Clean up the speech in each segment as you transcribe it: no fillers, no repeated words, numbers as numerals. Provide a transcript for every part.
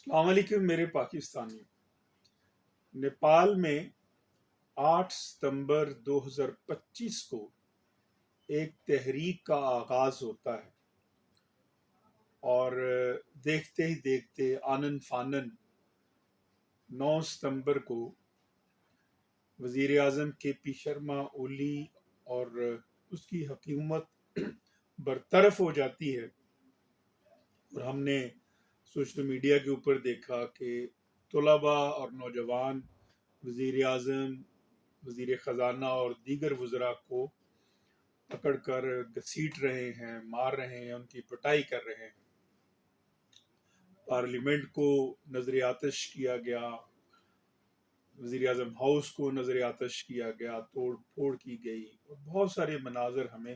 السلام علیکم میرے پاکستانیوں۔ نیپال میں 8 ستمبر 2025 کو ایک تحریک کا آغاز ہوتا ہے اور دیکھتے ہی دیکھتے آنن فانن 9 ستمبر کو وزیر اعظم کے پی شرما اولی اور اس کی حکومت برطرف ہو جاتی ہے، اور ہم نے سوشل میڈیا کے اوپر دیکھا کہ طلباء اور نوجوان وزیر اعظم، وزیر خزانہ اور دیگر وزراء کو پکڑ کر گھسیٹ رہے ہیں، مار رہے ہیں، ان کی پٹائی کر رہے ہیں۔ پارلیمنٹ کو نظر آتش کیا گیا، وزیر اعظم ہاؤس کو نظر آتش کیا گیا، توڑ پھوڑ کی گئی، اور بہت سارے مناظر ہمیں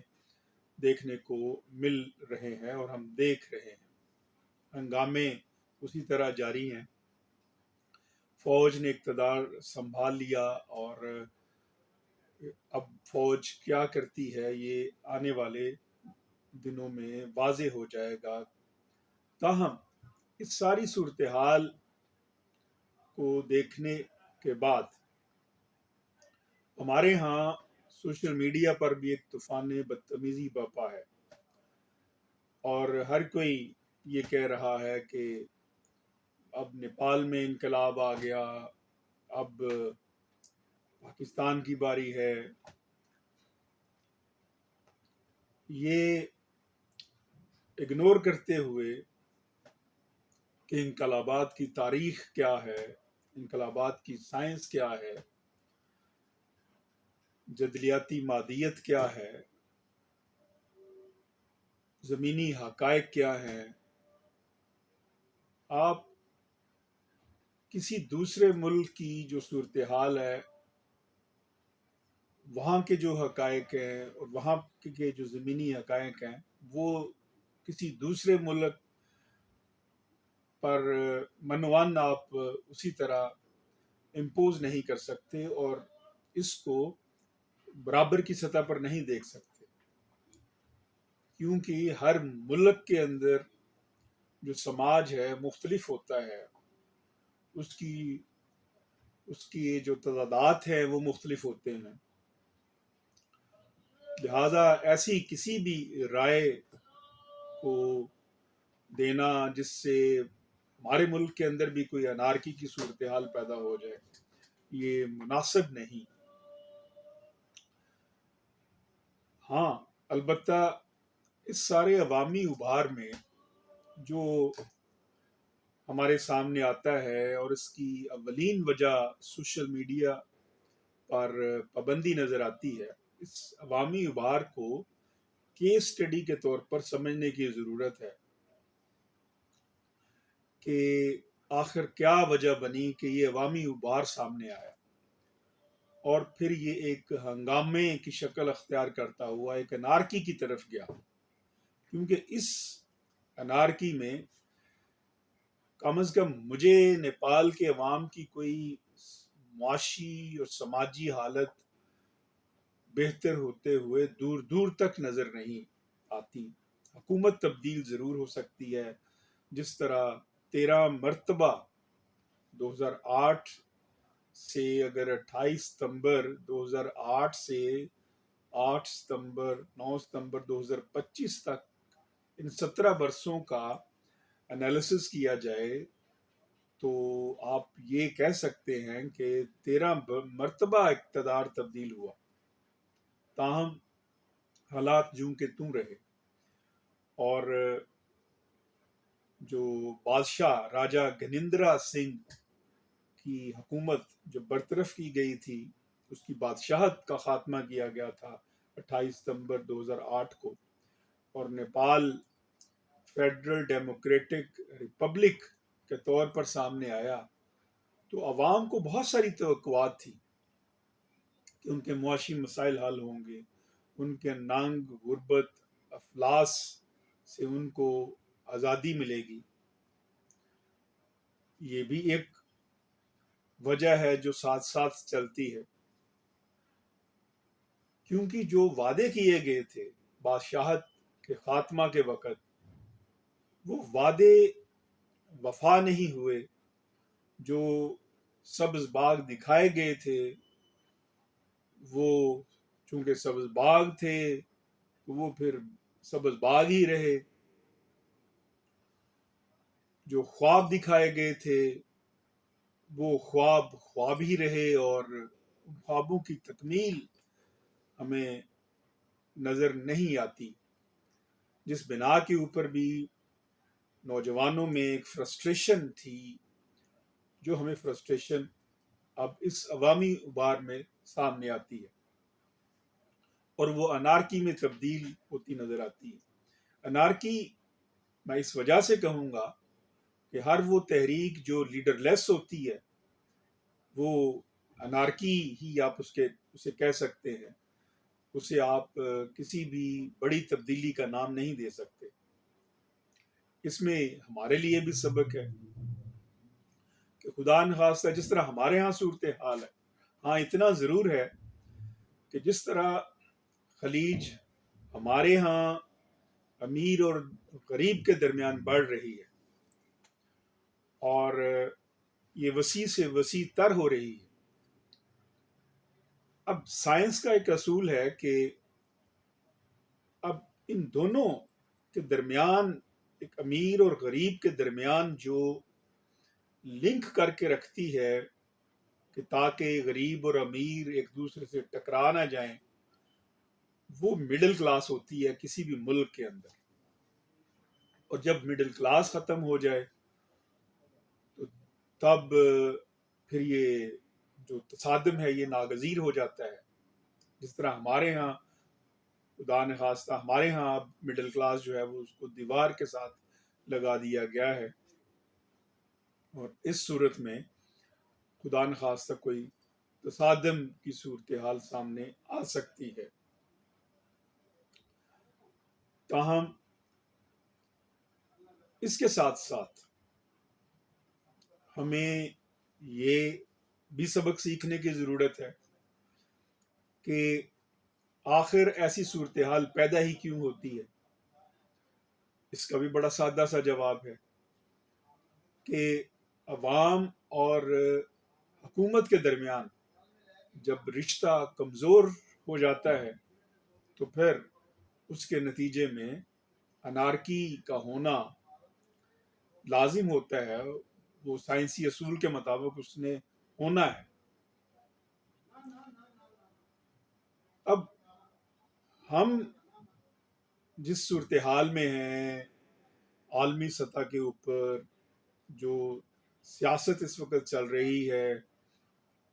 دیکھنے کو مل رہے ہیں اور ہم دیکھ رہے ہیں۔ ہنگامے اسی طرح جاری ہیں۔ فوج نے اقتدار سنبھال لیا اور اب فوج کیا کرتی ہے یہ آنے والے دنوں میں واضح ہو جائے گا۔ تاہم اس ساری صورتحال کو دیکھنے کے بعد ہمارے ہاں سوشل میڈیا پر بھی ایک طوفان بدتمیزی برپا ہے، اور ہر کوئی یہ کہہ رہا ہے کہ اب نیپال میں انقلاب آ گیا، اب پاکستان کی باری ہے۔ یہ اگنور کرتے ہوئے کہ انقلابات کی تاریخ کیا ہے، انقلابات کی سائنس کیا ہے، جدلیاتی مادیت کیا ہے، زمینی حقائق کیا ہیں، آپ کسی دوسرے ملک کی جو صورتحال ہے، وہاں کے جو حقائق ہیں اور وہاں کے جو زمینی حقائق ہیں، وہ کسی دوسرے ملک پر منوان آپ اسی طرح امپوز نہیں کر سکتے اور اس کو برابر کی سطح پر نہیں دیکھ سکتے، کیونکہ ہر ملک کے اندر جو سماج ہے مختلف ہوتا ہے، اس کی جو تضادات ہیں وہ مختلف ہوتے ہیں۔ لہذا ایسی کسی بھی رائے کو دینا جس سے ہمارے ملک کے اندر بھی کوئی انارکی کی صورتحال پیدا ہو جائے، یہ مناسب نہیں۔ ہاں، البتہ اس سارے عوامی ابھار میں جو ہمارے سامنے آتا ہے، اور اس کی اولین وجہ سوشل میڈیا پر پابندی نظر آتی ہے، اس عوامی ابھار کو کیس سٹڈی کے طور پر سمجھنے کی ضرورت ہے کہ آخر کیا وجہ بنی کہ یہ عوامی ابھار سامنے آیا اور پھر یہ ایک ہنگامے کی شکل اختیار کرتا ہوا ایک انارکی کی طرف گیا، کیونکہ اس انارکی میں کم از کم مجھے نیپال کے عوام کی کوئی معاشی اور سماجی حالت بہتر ہوتے ہوئے دور دور تک نظر نہیں آتی۔ حکومت تبدیل ضرور ہو سکتی ہے، جس طرح 13 مرتبہ 2008 سے، اگر 28 ستمبر 2008 سے 8 ستمبر 9 ستمبر 2025 تک ان 17 برسوں کا انالیسس کیا جائے تو آپ یہ کہہ سکتے ہیں کہ 13 مرتبہ اقتدار تبدیل ہوا، تاہم حالات جوں کے توں رہے، اور جو بادشاہ راجہ گنیندرا سنگھ کی حکومت جو برطرف کی گئی تھی، اس کی بادشاہت کا خاتمہ کیا گیا تھا 28 ستمبر 2008 کو، اور نیپال فیڈرل ڈیموکریٹک ریپبلک کے طور پر سامنے آیا، تو عوام کو بہت ساری توقعات تھی کہ ان کے معاشی مسائل حل ہوں گے، ان کے ننگ، غربت، افلاس سے ان کو آزادی ملے گی۔ یہ بھی ایک وجہ ہے جو ساتھ ساتھ چلتی ہے، کیونکہ جو وعدے کیے گئے تھے بادشاہت کے خاتمہ کے وقت، وہ وعدے وفا نہیں ہوئے، جو سبز باغ دکھائے گئے تھے وہ چونکہ سبز باغ تھے تو وہ پھر سبز باغ ہی رہے، جو خواب دکھائے گئے تھے وہ خواب ہی رہے، اور ان خوابوں کی تکمیل ہمیں نظر نہیں آتی، جس بنا کے اوپر بھی نوجوانوں میں ایک فرسٹریشن تھی، جو ہمیں فرسٹریشن اب اس عوامی ابھار میں سامنے آتی ہے، اور وہ انارکی میں تبدیل ہوتی نظر آتی ہے۔ انارکی میں اس وجہ سے کہوں گا کہ ہر وہ تحریک جو لیڈر لیس ہوتی ہے وہ انارکی ہی آپ اسے کہہ سکتے ہیں، اسے آپ کسی بھی بڑی تبدیلی کا نام نہیں دے سکتے۔ اس میں ہمارے لیے بھی سبق ہے کہ خدا نخواستہ جس طرح ہمارے ہاں صورتحال ہے، ہاں اتنا ضرور ہے کہ جس طرح خلیج ہمارے ہاں امیر اور غریب کے درمیان بڑھ رہی ہے اور یہ وسیع سے وسیع تر ہو رہی ہے، اب سائنس کا ایک اصول ہے کہ اب ان دونوں کے درمیان، ایک امیر اور غریب کے درمیان جو لنک کر کے رکھتی ہے کہ تاکہ غریب اور امیر ایک دوسرے سے ٹکرا نہ جائیں، وہ مڈل کلاس ہوتی ہے کسی بھی ملک کے اندر، اور جب مڈل کلاس ختم ہو جائے تو تب پھر یہ جو تصادم ہے یہ ناگزیر ہو جاتا ہے۔ جس طرح ہمارے ہاں خدا نخواستہ ہمارے ہاں اب مڈل کلاس جو ہے وہ اس کو دیوار کے ساتھ لگا دیا گیا ہے، اور اس صورت میں خدا نخواستہ کوئی تصادم کی صورتحال سامنے آ سکتی ہے۔ تاہم اس کے ساتھ ساتھ ہمیں یہ بھی سبق سیکھنے کی ضرورت ہے کہ آخر ایسی صورتحال پیدا ہی کیوں ہوتی ہے۔ اس کا بھی بڑا سادہ سا جواب ہے کہ عوام اور حکومت کے درمیان جب رشتہ کمزور ہو جاتا ہے تو پھر اس کے نتیجے میں انارکی کا ہونا لازم ہوتا ہے، وہ سائنسی اصول کے مطابق اس نے ہونا ہے۔ اب ہم جس صورتحال میں ہیں عالمی سطح کے اوپر، جو سیاست اس وقت چل رہی ہے،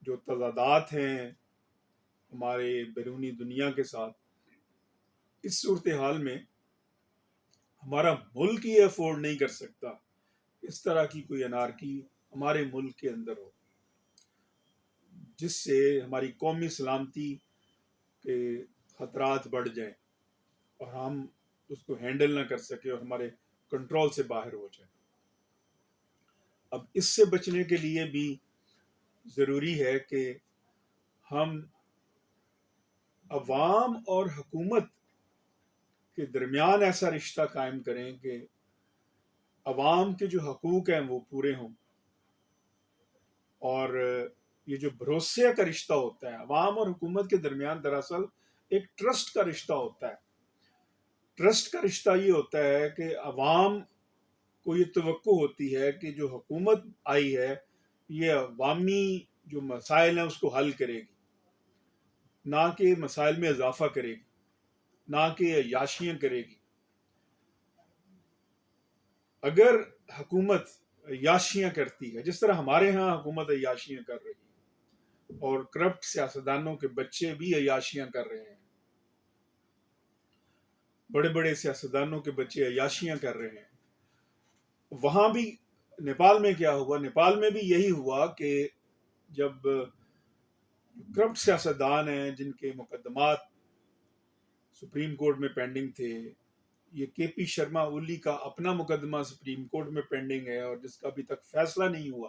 جو تضادات ہیں ہمارے بیرونی دنیا کے ساتھ، اس صورتحال میں ہمارا ملک یہ افورڈ نہیں کر سکتا اس طرح کی کوئی انارکی ہمارے ملک کے اندر ہو جس سے ہماری قومی سلامتی کے خطرات بڑھ جائیں اور ہم اس کو ہینڈل نہ کر سکے اور ہمارے کنٹرول سے باہر ہو جائے۔ اب اس سے بچنے کے لیے بھی ضروری ہے کہ ہم عوام اور حکومت کے درمیان ایسا رشتہ قائم کریں کہ عوام کے جو حقوق ہیں وہ پورے ہوں، اور یہ جو بھروسے کا رشتہ ہوتا ہے عوام اور حکومت کے درمیان، دراصل ایک ٹرسٹ کا رشتہ ہوتا ہے۔ ٹرسٹ کا رشتہ یہ ہوتا ہے کہ عوام کو یہ توقع ہوتی ہے کہ جو حکومت آئی ہے یہ عوامی جو مسائل ہیں اس کو حل کرے گی، نہ کہ مسائل میں اضافہ کرے گی، نہ کہ عیاشیاں کرے گی۔ اگر حکومت عیاشیاں کرتی ہے، جس طرح ہمارے ہاں حکومت عیاشیاں کر رہی ہے اور کرپٹ سیاستدانوں کے بچے بھی عیاشیاں کر رہے ہیں، بڑے بڑے سیاستدانوں کے بچے عیاشیاں کر رہے ہیں، وہاں بھی نیپال میں کیا ہوا؟ نیپال میں بھی یہی ہوا کہ جب کرپٹ سیاستدان ہیں جن کے مقدمات سپریم کورٹ میں پینڈنگ تھے، یہ کے پی شرما اولی کا اپنا مقدمہ سپریم کورٹ میں پینڈنگ ہے اور جس کا ابھی تک فیصلہ نہیں ہوا،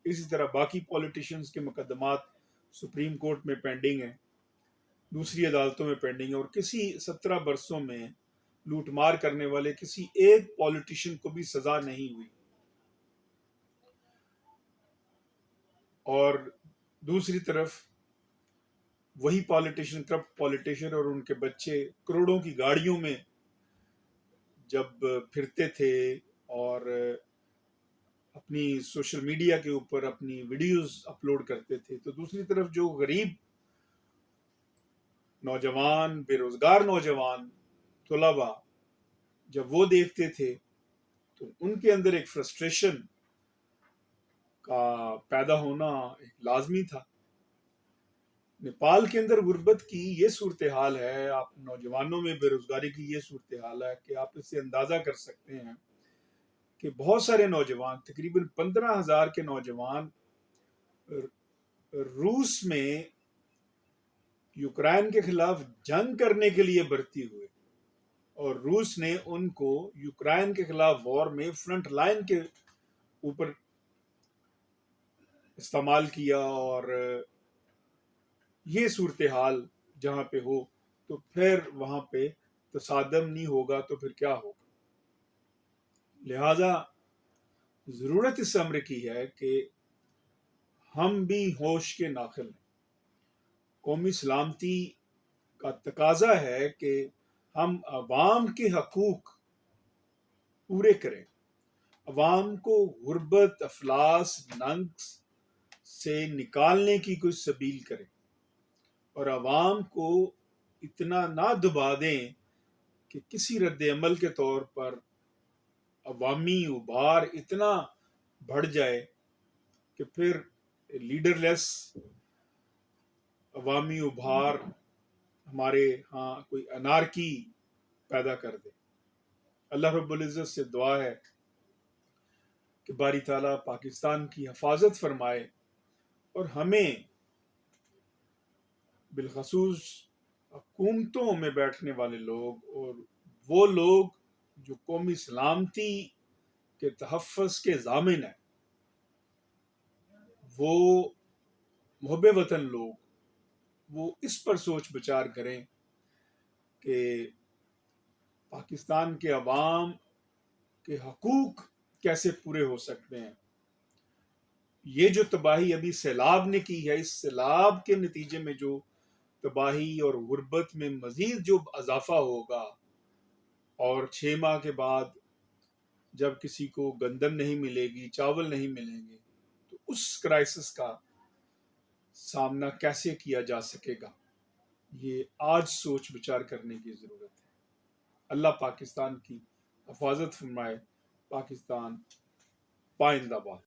اسی طرح باقی پولیٹیشنز کے مقدمات سپریم کورٹ میں پینڈنگ ہیں، دوسری عدالتوں میں پینڈنگ ہے، اور کسی 17 برسوں میں لوٹ مار کرنے والے کسی ایک پولیٹیشین کو بھی سزا نہیں ہوئی۔ اور دوسری طرف وہی پالیٹیشین، کرپٹ پالیٹیشین اور ان کے بچے کروڑوں کی گاڑیوں میں جب پھرتے تھے اور اپنی سوشل میڈیا کے اوپر اپنی ویڈیوز اپلوڈ کرتے تھے، تو دوسری طرف جو غریب نوجوان، بے روزگار نوجوان، طلباء جب وہ دیکھتے تھے تو ان کے اندر ایک فرسٹریشن کا پیدا ہونا ایک لازمی تھا۔ نیپال کے اندر غربت کی یہ صورتحال ہے، آپ نوجوانوں میں بے روزگاری کی یہ صورتحال ہے کہ آپ اس سے اندازہ کر سکتے ہیں کہ بہت سارے نوجوان، تقریباً 15,000 کے نوجوان روس میں یوکرائن کے خلاف جنگ کرنے کے لیے بھرتی ہوئے، اور روس نے ان کو یوکرائن کے خلاف وار میں فرنٹ لائن کے اوپر استعمال کیا۔ اور یہ صورتحال جہاں پہ ہو تو پھر وہاں پہ تصادم نہیں ہوگا تو پھر کیا ہوگا؟ لہذا ضرورت اس امر کی ہے کہ ہم بھی ہوش کے ناخل ہیں۔ قومی سلامتی کا تقاضا ہے کہ ہم عوام کے حقوق پورے کریں، عوام کو غربت، افلاس، ننگ سے نکالنے کی کوئی سبیل کریں، اور عوام کو اتنا نہ دبا دیں کہ کسی رد عمل کے طور پر عوامی ابھار اتنا بڑھ جائے کہ پھر لیڈر لیس عوامی ابھار ہمارے ہاں کوئی انارکی پیدا کر دے۔ اللہ رب العزت سے دعا ہے کہ باری تعالیٰ پاکستان کی حفاظت فرمائے، اور ہمیں بالخصوص حکومتوں میں بیٹھنے والے لوگ اور وہ لوگ جو قومی سلامتی کے تحفظ کے ضامن ہیں، وہ محب وطن لوگ، وہ اس پر سوچ بچار کریں کہ پاکستان کے عوام کے حقوق کیسے پورے ہو سکتے ہیں۔ یہ جو تباہی ابھی سیلاب نے کی ہے، اس سیلاب کے نتیجے میں جو تباہی اور غربت میں مزید جو اضافہ ہوگا، اور 6 ماہ کے بعد جب کسی کو گندم نہیں ملے گی، چاول نہیں ملیں گے، تو اس کرائسس کا سامنا کیسے کیا جا سکے گا، یہ آج سوچ بچار کرنے کی ضرورت ہے۔ اللہ پاکستان کی حفاظت فرمائے۔ پاکستان پائندہ باد۔